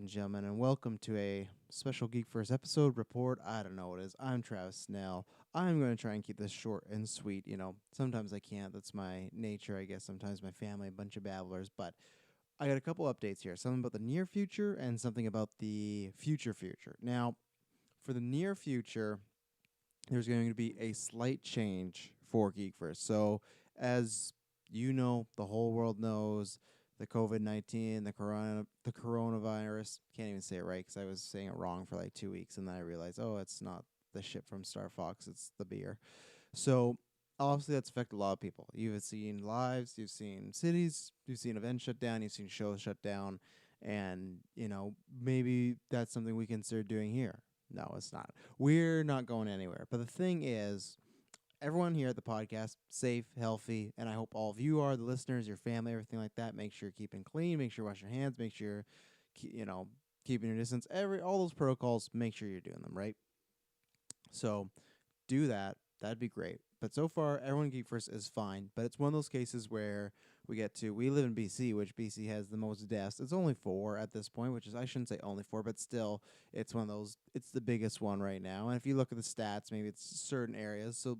and gentlemen, and welcome to a special GeekVerse episode report. I don't know what it is. I'm Travis Snell. I'm going to try and keep this short and sweet. Sometimes I can't. That's my nature, I guess. Sometimes my family, a bunch of babblers. But I got a couple updates here. Something about the near future and something about the future. Now, for the near future, there's going to be a slight change for GeekVerse. So, as you know, the whole world knows the COVID-19, the coronavirus. Can't even say it right because I was saying it wrong for like 2 weeks, and then I realized, oh, it's not the ship from Star Fox, it's the beer. So, obviously, that's affected a lot of people. You've seen lives, you've seen cities, you've seen events shut down, you've seen shows shut down, and maybe that's something we consider doing here. No, it's not. We're not going anywhere. But the thing is, everyone here at the podcast, safe, healthy, and I hope all of you are, the listeners, your family, everything like that. Make sure you're keeping clean, make sure you wash your hands, make sure keeping your distance, all those protocols, make sure you're doing them, right? So do that. That'd be great. But so far, everyone Geek First is fine. But it's one of those cases where we live in BC, which BC has the most deaths. It's only 4 at this point, which is, I shouldn't say only 4, but still, it's one of those, it's the biggest one right now. And if you look at the stats, maybe it's certain areas. So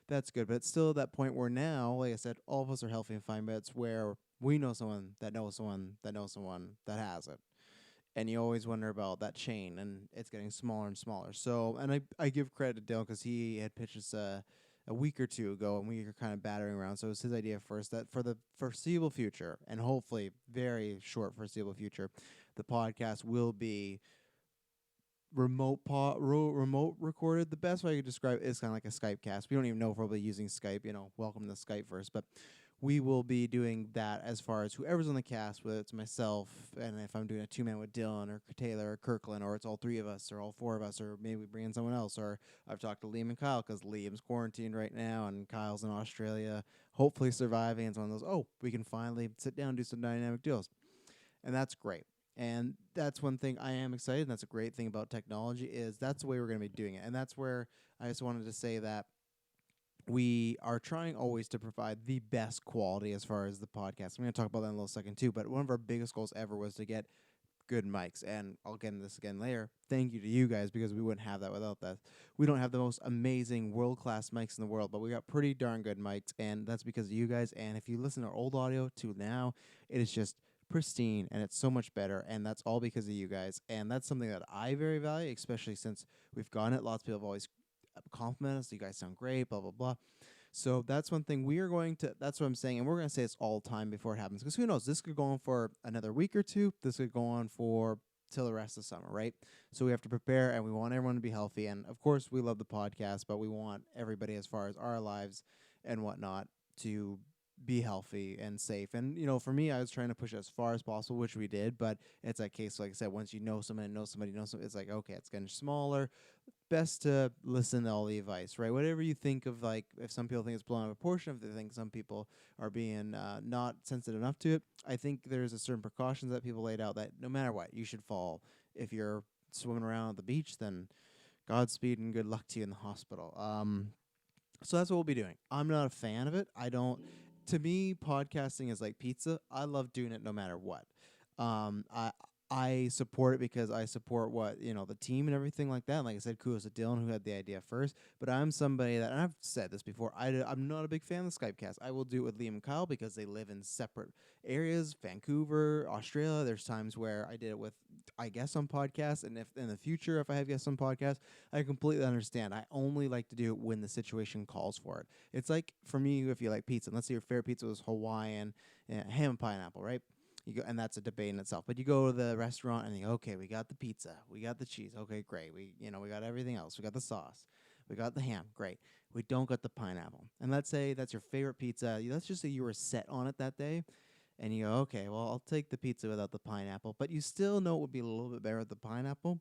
that's good. But it's still at that point where now, like I said, all of us are healthy and fine, but it's where we know someone that knows someone that knows someone that has it. And you always wonder about that chain, and it's getting smaller and smaller. So, and I give credit to Dale because he had pitched us a week or two ago, and we were kind of battering around. So it was his idea first that for the foreseeable future, and hopefully very short foreseeable future, the podcast will be remote recorded. The best way I could describe it is kind of like a Skype cast. We don't even know if we'll be using Skype. Welcome to Skype first, but we will be doing that as far as whoever's on the cast, whether it's myself, and if I'm doing a 2-man with Dylan or Taylor or Kirklin, or it's all 3 of us or all 4 of us, or maybe we bring in someone else, or I've talked to Liam and Kyle because Liam's quarantined right now and Kyle's in Australia, hopefully surviving. It's one of those, we can finally sit down and do some dynamic deals. And that's great. And that's one thing I am excited, and that's a great thing about technology, is that's the way we're going to be doing it. And that's where I just wanted to say that we are trying always to provide the best quality as far as the podcast. I'm going to talk about that in a little second too, but one of our biggest goals ever was to get good mics, and I'll get into this again later. Thank you to you guys, because we wouldn't have that without that. We don't have the most amazing world-class mics in the world, but we got pretty darn good mics, and that's because of you guys. And if you listen to our old audio to now, it is just pristine, and it's so much better, and that's all because of you guys. And that's something that I very value, especially since we've gotten it. Lots of people have always complimented us. You guys sound great, blah, blah, blah. So that's one thing that's what I'm saying, and we're going to say this all the time before it happens, because who knows, this could go on for another week or two, this could go on for till the rest of the summer, right? So we have to prepare, and we want everyone to be healthy, and of course we love the podcast, but we want everybody, as far as our lives and whatnot, to be healthy and safe. And for me, I was trying to push it as far as possible, which we did, but it's that case, like I said, once you know somebody knows somebody knows somebody, it's like, okay, it's getting smaller. Best to listen to all the advice, right? Whatever you think of, like, if some people think it's blown out of proportion, if they think some people are being not sensitive enough to it, I think there's a certain precautions that people laid out that no matter what, you should follow. If you're swimming around at the beach, then Godspeed and good luck to you in the hospital. So that's what we'll be doing. I'm not a fan of it. To me, podcasting is like pizza. I love doing it no matter what. I support it because I support the team and everything like that. And like I said, kudos to Dylan, who had the idea first. But I'm somebody that, and I've said this before, I'm not a big fan of the Skypecast. I will do it with Liam and Kyle because they live in separate areas, Vancouver, Australia. There's times where I did it with, I guess, on podcasts. And if in the future, if I have guests on podcasts, I completely understand. I only like to do it when the situation calls for it. It's like, for me, if you like pizza, and let's say your favorite pizza was Hawaiian, ham and pineapple, right? You go, and that's a debate in itself. But you go to the restaurant and you go, okay, we got the pizza, we got the cheese, okay, great. We got everything else. We got the sauce, we got the ham, great. We don't got the pineapple. And let's say that's your favorite pizza. Let's just say you were set on it that day, and you go, okay, well, I'll take the pizza without the pineapple. But you still know it would be a little bit better with the pineapple.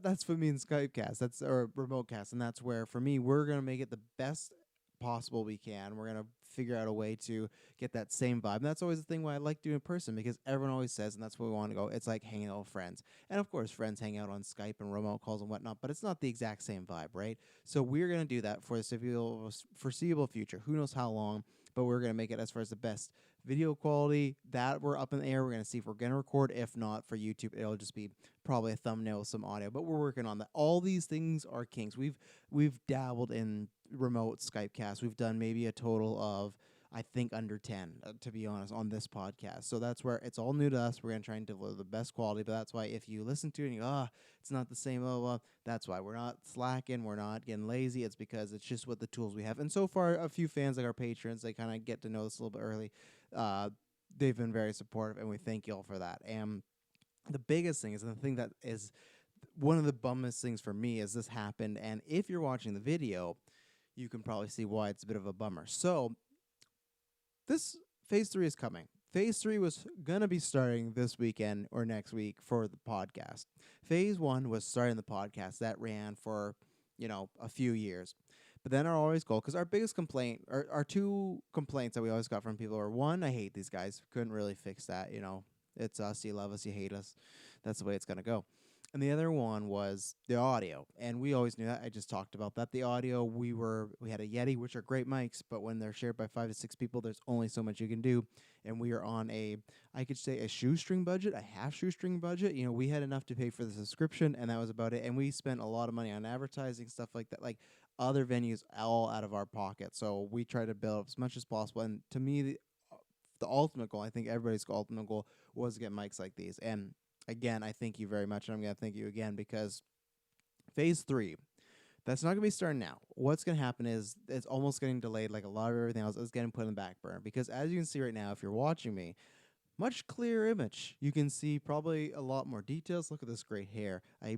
That's for me in Skypecast. That's or remote cast, and that's where for me we're gonna make it the best possible we can. We're gonna figure out a way to get that same vibe. And that's always the thing why I like doing in person, because everyone always says, and that's where we want to go. It's like hanging out with friends, and of course, friends hang out on Skype and remote calls and whatnot. But it's not the exact same vibe, right? So we're gonna do that for the foreseeable future. Who knows how long? But we're gonna make it as far as the best Video quality, that we're up in the air. We're going to see if we're going to record. If not, for YouTube, it'll just be probably a thumbnail with some audio. But we're working on that. All these things are kinks. We've dabbled in remote Skype casts. We've done maybe a total of, I think, under 10, to be honest, on this podcast. So that's where it's all new to us. We're going to try and deliver the best quality. But that's why if you listen to it and you go, it's not the same, that's why we're not slacking. We're not getting lazy. It's because it's just what the tools we have. And so far, a few fans, like our patrons, they kind of get to know us a little bit early. They've been very supportive, and we thank you all for that. And the biggest thing is, and the thing that is one of the bummest things for me, is this happened. And if you're watching the video, you can probably see why it's a bit of a bummer. So this phase 3 is coming. Phase 3 was going to be starting this weekend or next week for the podcast. Phase 1 was starting the podcast. That ran for, a few years. But then our always goal, because our biggest complaint, our two complaints that we always got from people are, one, I hate these guys. Couldn't really fix that, It's us, you love us, you hate us. That's the way it's going to go. And the other one was the audio. And we always knew that. I just talked about that. The audio, we had a Yeti, which are great mics, but when they're shared by 5 to 6 people, there's only so much you can do. And we are on I could say a shoestring budget, a half shoestring budget. We had enough to pay for the subscription, and that was about it. And we spent a lot of money on advertising, stuff like that, like other venues, all out of our pocket. So we try to build up as much as possible. And to me, the ultimate goal, I think everybody's ultimate goal, was to get mics like these. And again, I thank you very much, and I'm going to thank you again, because phase 3, that's not going to be starting now. What's going to happen is it's almost getting delayed, like a lot of everything else. It's getting put in the back burner, because as you can see right now, if you're watching me, much clearer image. You can see probably a lot more details. Look at this great hair. I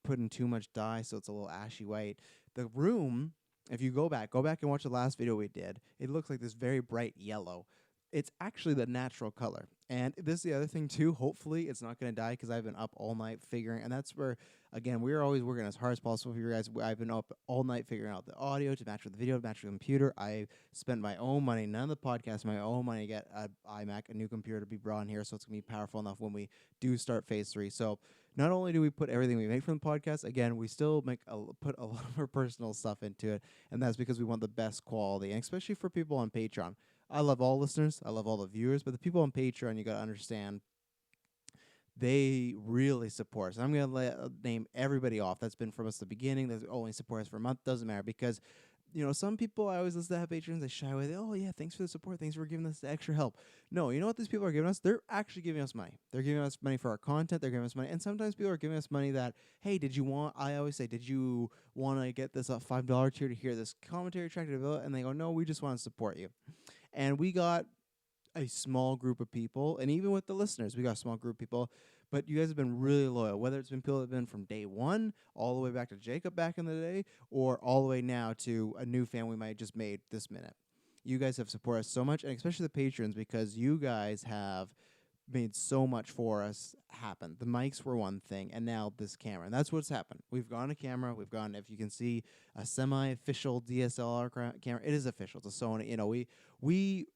put in too much dye, so it's a little ashy white. The room, if you go back and watch the last video we did, it looks like this very bright yellow. It's actually the natural color. And this is the other thing too. Hopefully it's not going to die, because I've been up all night figuring. And that's where, again, we're always working as hard as possible for you guys. I've been up all night figuring out the audio to match with the video, to match with the computer. I spent my own money, none of the podcasts, my own money, to get an iMac, a new computer to be brought in here, so it's going to be powerful enough when we do start phase 3. So not only do we put everything we make from the podcast, again, we still put a lot of our personal stuff into it. And that's because we want the best quality, and especially for people on Patreon. I love all listeners. I love all the viewers. But the people on Patreon, you got to understand, they really support us. And I'm going to name everybody off that's been from us at the beginning, that's only support us for a month. Doesn't matter, because, some people I always listen to have patrons, they shy away. Oh, yeah, thanks for the support. Thanks for giving us the extra help. No, you know what these people are giving us? They're actually giving us money. They're giving us money for our content. They're giving us money. And sometimes people are giving us money that, hey, I always say, did you want to get this $5 tier to hear this commentary track? And they go, no, we just want to support you. And we got a small group of people, and even with the listeners, we got a small group of people, but you guys have been really loyal, whether it's been people that have been from day one, all the way back to Jacob back in the day, or all the way now to a new fan we might have just made this minute. You guys have supported us so much, and especially the patrons, because you guys have made so much for us happen. The mics were one thing, and now this camera. And that's what's happened. We've gone a camera. We've gone, if you can see, a semi-official DSLR camera. It is official. It's a Sony. We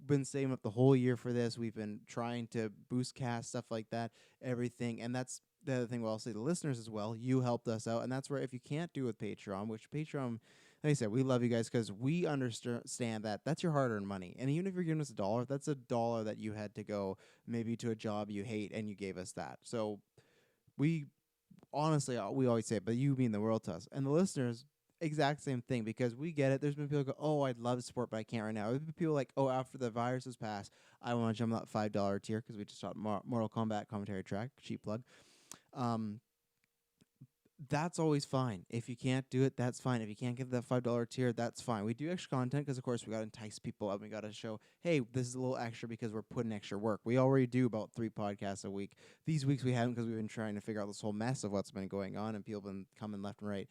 been saving up the whole year for this. We've been trying to boost cast, stuff like that, everything. And that's the other thing. I'll say the listeners as well. You helped us out. And that's where, if you can't do it with Patreon, which Patreon, like I said, we love you guys, because we understand that that's your hard-earned money. And even if you're giving us $1, that's $1 that you had to go maybe to a job you hate, and you gave us that. So we honestly, we always say it, but you mean the world to us. And the listeners, exact same thing, because we get it. There's been people who go, oh, I'd love to support, but I can't right now. There's been people like, oh, after the virus has passed, I want to jump that $5 tier, because we just taught Mortal Kombat commentary track, cheap plug. That's always fine. If you can't do it, that's fine. If you can't get that $5 tier, that's fine. We do extra content because, of course, we got to entice people up. We got to show, hey, this is a little extra because we're putting extra work. We already do about 3 podcasts a week. These weeks we haven't, because we've been trying to figure out this whole mess of what's been going on, and people have been coming left and right.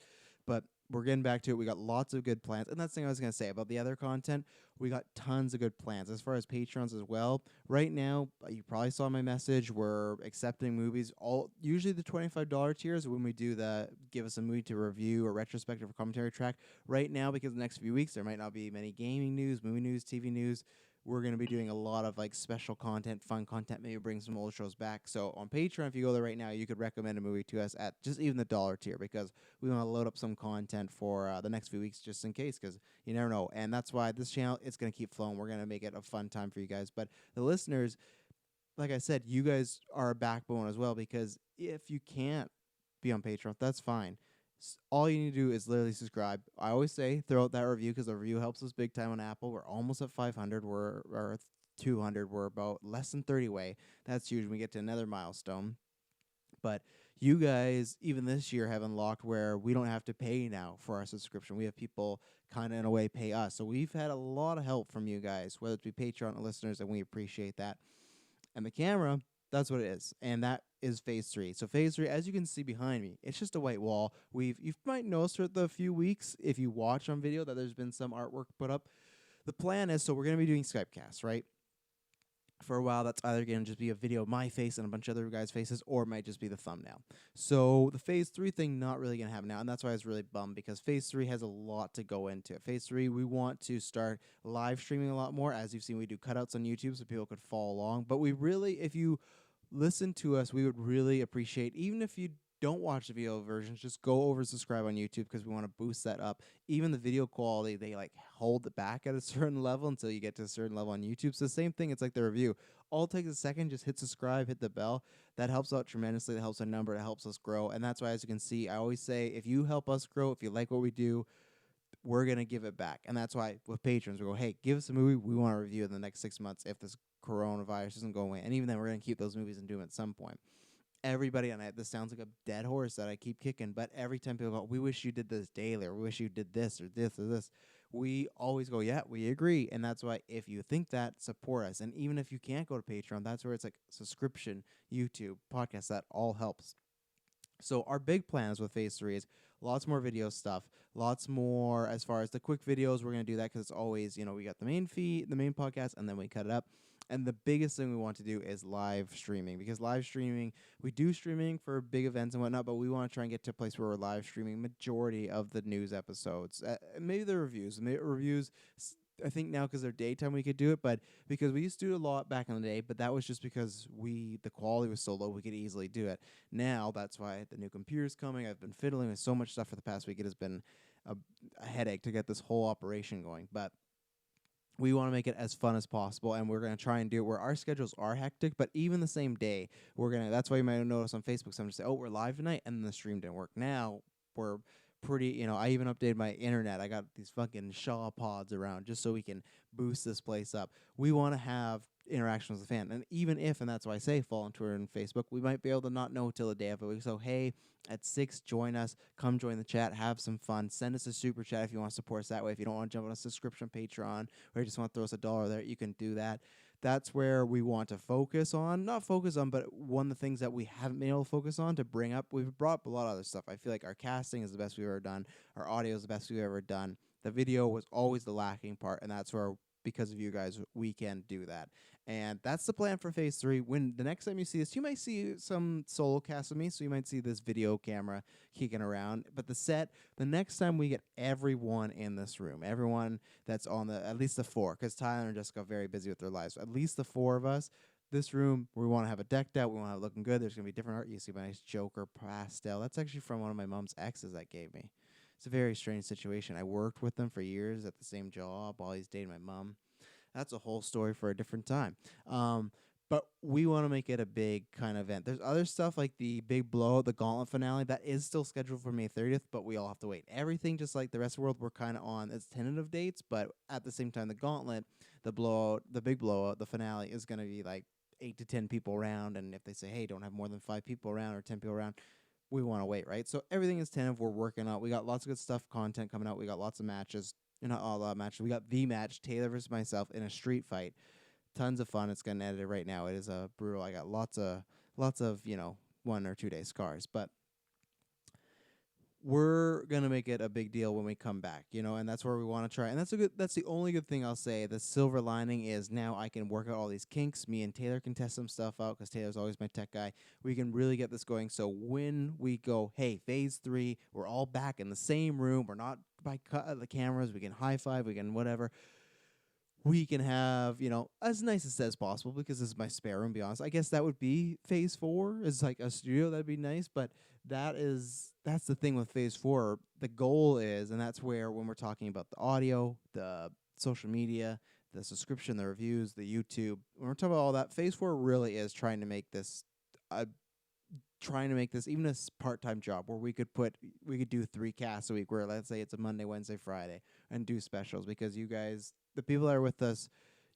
But we're getting back to it. We got lots of good plans. And that's the thing I was going to say about the other content. We got tons of good plans. As far as Patrons as well, right now, you probably saw my message. We're accepting movies. Usually the $25 tiers when we do give us a movie to review or retrospective or commentary track. Right now, because the next few weeks, there might not be many gaming news, movie news, TV news. we're going to be doing a lot of like special content, fun content, maybe bring some old shows back. So on Patreon, if you go there right now, you could recommend a movie to us at just even the dollar tier, because we want to load up some content for the next few weeks just in case, because you never know. And that's why this channel, it's going to keep flowing. We're going to make it a fun time for you guys. But the listeners, like I said, you guys are a backbone as well, because if you can't be on Patreon, that's fine. All you need to do is literally subscribe. I always say throw out that review, because the review helps us big time on Apple. We're almost at 500. We're or 200. We're about less than 30 away. That's huge. We get to another milestone. But you guys, even this year, have unlocked where we don't have to pay now for our subscription. We have people kind of in a way pay us. So we've had a lot of help from you guys, whether it be Patreon listeners, and we appreciate that. And the camera, that's what it is. And that is phase 3. So phase 3, as you can see behind me, it's just a white wall. You might notice for the few weeks, if you watch on video, that there's been some artwork put up. The plan is, so we're going to be doing Skype casts, right? For a while, that's either going to just be a video of my face and a bunch of other guys' faces, or it might just be the thumbnail. So the phase 3 thing, not really going to happen now, and that's why I was really bummed, because phase 3 has a lot to go into. Phase 3, we want to start live streaming a lot more. As you've seen, we do cutouts on YouTube so people could follow along. But we really, if you listen to us, we would really appreciate, even if you don't watch the video versions, just go over and subscribe on YouTube, because we want to boost that up. Even the video quality, they like hold it back at a certain level until you get to a certain level on YouTube. So the same thing, it's like the review. All it takes a second, just hit subscribe, hit the bell. That helps out tremendously. That helps our number. It helps us grow. And that's why, as you can see, I always say, if you help us grow, if you like what we do, we're going to give it back. And that's why with patrons, we go, hey, give us a movie we want to review in the next 6 months if this coronavirus doesn't go away. And even then, we're going to keep those movies and do them at some point. Everybody, and this sounds like a dead horse that I keep kicking, but every time people go, we wish you did this daily, or we wish you did this or this or this, we always go, yeah, we agree. And that's why, if you think that, support us. And even if you can't go to Patreon, that's where it's like subscription, YouTube, podcast, that all helps. So our big plans with phase 3 is lots more video stuff, lots more as far as the quick videos. We're going to do that because it's always, we got the main feed, the main podcast, and then we cut it up. And the biggest thing we want to do is live streaming, because live streaming, we do streaming for big events and whatnot, but we want to try and get to a place where we're live streaming majority of the news episodes. Maybe the reviews. I think now, because they're daytime, we could do it, but because we used to do a lot back in the day, but that was just because the quality was so low, we could easily do it. Now, that's why the new computer's coming. I've been fiddling with so much stuff for the past week. It has been a headache to get this whole operation going, but we want to make it as fun as possible, and we're going to try and do it where our schedules are hectic, but even the same day, that's why you might notice on Facebook, someone just say, oh, we're live tonight, and then the stream didn't work. Now, we're pretty, I even updated my internet. I got these fucking Shaw pods around just so we can boost this place up. We want to have interaction with the fan, and even if, and that's why I say follow on Twitter and Facebook, we might be able to not know till the day of it. So, hey, at 6, join us, come join the chat, have some fun, send us a super chat if you want to support us that way. If you don't want to jump on a subscription Patreon, or you just want to throw us $1 there, you can do that. That's where we want to focus on, but one of the things that we haven't been able to focus on to bring up, we've brought up a lot of other stuff. I feel like our casting is the best we've ever done. Our audio is the best we've ever done. The video was always the lacking part, and that's where, because of you guys, we can do that. And that's the plan for phase 3. When the next time you see this, you might see some solo cast with me, so you might see this video camera kicking around. But the next time we get everyone in this room, everyone that's on at least the 4, because Tyler and Jessica are very busy with their lives. So at least the 4 of us, this room, we want to have it decked out. We want to have it looking good. There's going to be different art. You see my nice Joker pastel. That's actually from one of my mom's exes that gave me. It's a very strange situation. I worked with them for years at the same job while he's dating my mom. That's a whole story for a different time. But we want to make it a big kind of event. There's other stuff like the big blowout, the Gauntlet finale, that is still scheduled for May 30th, but we all have to wait. Everything, just like the rest of the world, we're kind of on its tentative dates, but at the same time, the Gauntlet, the big blowout, the finale is going to be like 8 to 10 people around, and if they say, hey, don't have more than 5 people around or 10 people around, we want to wait, right? So everything is tentative. We're working on. We got lots of good stuff, content coming out. We got lots of matches. Not all matches. We got the match, Taylor versus myself in a street fight. Tons of fun. It's getting edited right now. It is brutal. I got lots of 1 or 2 day scars, but we're gonna make it a big deal when we come back, and that's where we want to try. And that's the only good thing I'll say. The silver lining is now I can work out all these kinks. Me and Taylor can test some stuff out, because Taylor's always my tech guy. We can really get this going. So when we go, hey, phase 3, we're all back in the same room. We're not by the cameras. We can high five. We can whatever. we can have, as nice as possible because this is my spare room, to be honest. I guess that would be phase 4 is like a studio. That'd be nice. But that's the thing with phase 4. The goal is, and that's where when we're talking about the audio, the social media, the subscription, the reviews, the YouTube, when we're talking about all that, phase 4 really is uh, trying to make this even a part-time job where we could do 3 casts a week, where let's say it's a Monday, Wednesday, Friday, and do specials, because you guys, the people that are with us,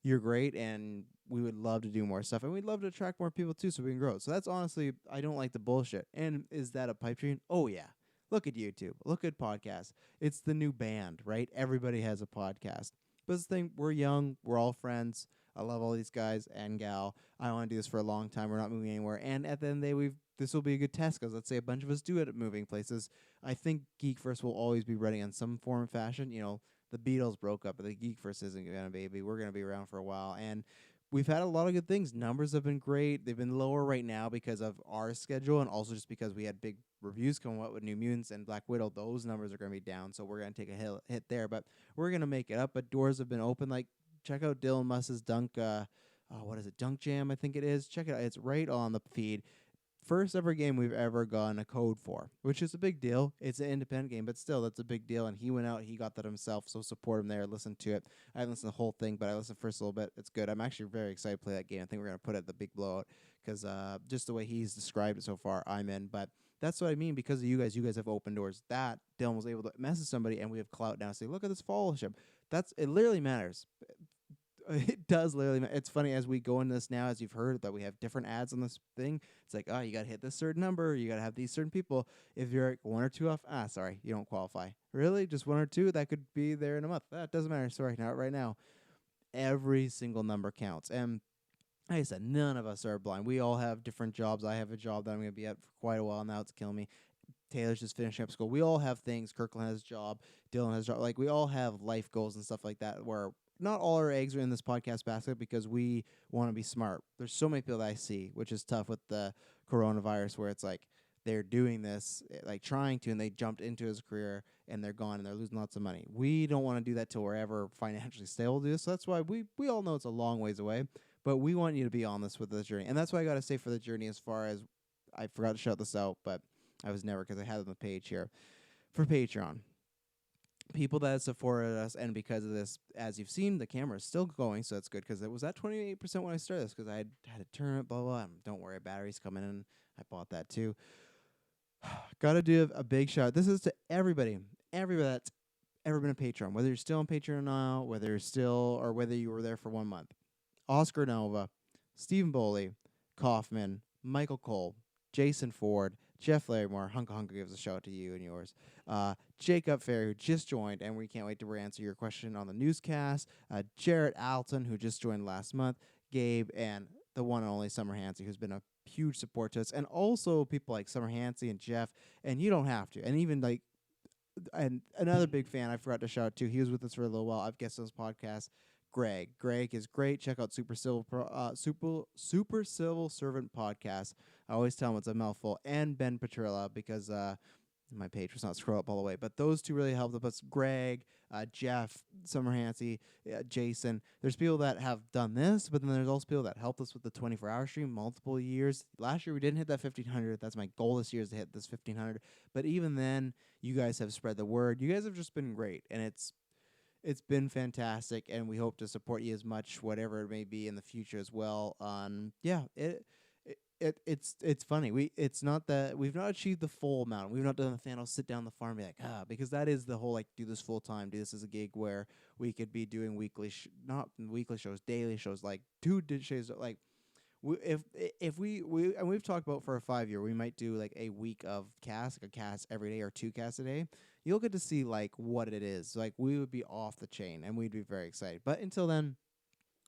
you're great, and we would love to do more stuff, and we'd love to attract more people too, so we can grow. So that's honestly, I don't like the bullshit. And is that a pipe dream? Oh yeah. Look at YouTube, look at podcasts. It's the new band, right? Everybody has a podcast. But this thing, we're young, we're all friends. I love all these guys and gal. I want to do this for a long time. We're not moving anywhere. And at the end of the day, this will be a good test, because let's say a bunch of us do it at moving places. I think GeekVerse will always be running on some form of fashion. The Beatles broke up, but the GeekVerse isn't going to, baby. We're going to be around for a while. And we've had a lot of good things. Numbers have been great. They've been lower right now because of our schedule, and also just because we had big reviews coming out with New Mutants and Black Widow. Those numbers are going to be down, so we're going to take a hit there. But we're going to make it up. But doors have been open. Like, check out Dylan Muss's Dunk. What is it? Dunk Jam, I think it is. Check it out. It's right on the feed. First ever game we've ever gotten a code for, which is a big deal. It's an independent game, but still, that's a big deal. And he went out, he got that himself, so support him there. Listen to it. I haven't listened to the whole thing, but I listened first a little bit. It's good. I'm actually very excited to play that game. I think we're going to put it at the big blowout, because just the way he's described it so far, I'm in. But that's what I mean, because of you guys have opened doors. That Dylan was able to message somebody, and we have clout now. Say, look at this followership. It literally matters. It does literally. It's funny, as we go into this now, as you've heard that we have different ads on this thing. It's like, you got to hit this certain number. You got to have these certain people. If you're like 1 or 2 off, sorry, you don't qualify. Really? Just 1 or 2? That could be there in a month. That doesn't matter. Sorry, not right now. Every single number counts. And like I said, none of us are blind. We all have different jobs. I have a job that I'm going to be at for quite a while now. It's killing me. Taylor's just finishing up school. We all have things. Kirklin has a job. Dylan has a job. Like, we all have life goals and stuff like that, where not all our eggs are in this podcast basket, because we want to be smart. There's so many people that I see, which is tough with the coronavirus, where it's like they're doing this, like trying to, and they jumped into his career and they're gone and they're losing lots of money. We don't want to do that till we're ever financially stable to do this. So that's why we all know it's a long ways away, but we want you to be on this with this journey. And that's why I got to say for the journey, as far as, I forgot to shout this out, but I was never, because I had it on the page here, for Patreon. People that supported us, and because of this, as you've seen, the camera is still going, so that's good, because it was at 28% when I started this, because I had to turn it, blah, blah, blah. Don't worry, batteries coming in. I bought that too. Got to do a big shout. This is to everybody that's ever been a Patreon, whether you're still on Patreon now, whether you were there for 1 month. Oscar Nova, Stephen Boley, Kaufman, Michael Cole, Jason Ford, Jeff Larrymore, Hunka gives a shout out to you and yours. Jacob Fair, who just joined, and we can't wait to answer your question on the newscast. Jarrett Alton, who just joined last month. Gabe, and the one and only Summer Hansey, who's been a huge support to us. And also people like Summer Hansey and Jeff, and you don't have to. And even like, and another big fan I forgot to shout out to, he was with us for a little while. I've guessed on this podcast. Greg is great. Check out Super Civil Servant podcast. I always tell him it's a mouthful. And Ben Petrilla, because my page was not scroll up all the way. But those two really helped us. Greg, Jeff, Summer Hansey, Jason. There's people that have done this, but then there's also people that helped us with the 24-hour stream multiple years. Last year we didn't hit that 1,500. That's my goal this year, is to hit this 1,500. But even then, you guys have spread the word. You guys have just been great, and it's been fantastic, and we hope to support you as much, whatever it may be in the future as well. It's funny. It's not that we've not achieved the full amount. We've not done the Thanos sit down the farm and be like, because that is the whole, like, do this full time, do this as a gig, where we could be doing not weekly shows, daily shows, like 2 shows, like. If we and we've talked about for a 5-year, we might do like a week of cast, like a cast every day or 2 casts a day. You'll get to see like what it is. Like, we would be off the chain, and we'd be very excited. But until then,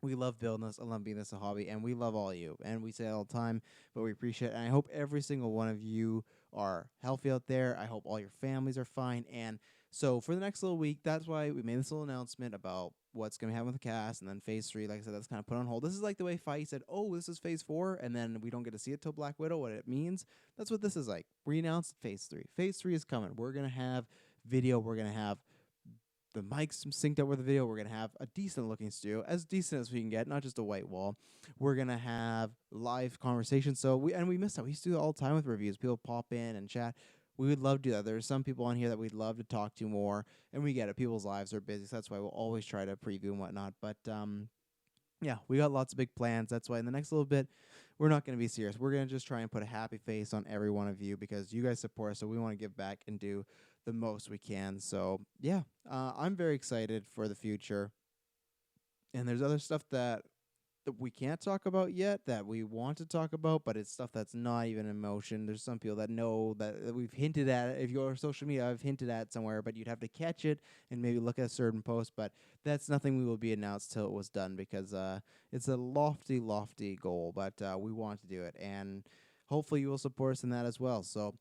we love building this. I love being this a hobby, and we love all of you. And we say it all the time, but we appreciate it. And I hope every single one of you are healthy out there. I hope all your families are fine. And so for the next little week, that's why we made this little announcement about what's going to happen with the cast. And then phase 3, like I said, that's kind of put on hold. This is like the way Feige said, this is phase 4, and then we don't get to see it till Black Widow, what it means. That's what this is like. We announced phase 3. Phase 3 is coming. We're going to have video. We're going to have the mics synced up with the video. We're gonna have a decent looking studio, as decent as we can get, not just a white wall. We're gonna have live conversations. So we missed out. We used to do it all the time with reviews. People pop in and chat. We would love to do that. There's some people on here that we'd love to talk to more, and we get it. People's lives are busy, so that's why we'll always try to preview and whatnot. But yeah, we got lots of big plans. That's why in the next little bit, we're not going to be serious. We're going to just try and put a happy face on every one of you because you guys support us, so we want to give back and do the most we can. So yeah, I'm very excited for the future. And there's other stuff that we can't talk about yet that we want to talk about, but it's stuff that's not even in motion. There's some people that know that we've hinted at it. If you're on social media, I've hinted at somewhere, but you'd have to catch it and maybe look at a certain post. But that's nothing we will be announced till it was done because it's a lofty, lofty goal, but we want to do it. And hopefully you will support us in that as well. So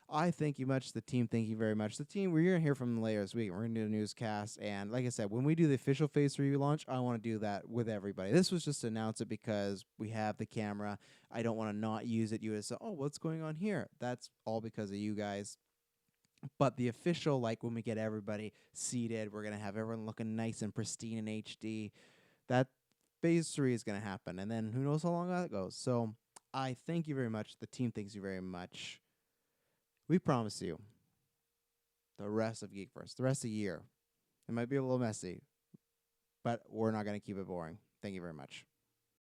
I thank you much. The team, thank you very much. The team, we're going to hear from them later this week. We're going to do a newscast. And like I said, when we do the official Phase 3 launch, I want to do that with everybody. This was just to announce it because we have the camera. I don't want to not use it. You would say, oh, what's going on here? That's all because of you guys. But the official, like when we get everybody seated, we're going to have everyone looking nice and pristine in HD. That Phase 3 is going to happen. And then who knows how long that goes. So I thank you very much. The team thanks you very much. We promise you the rest of GeekVerse, the rest of the year. It might be a little messy, but we're not going to keep it boring. Thank you very much.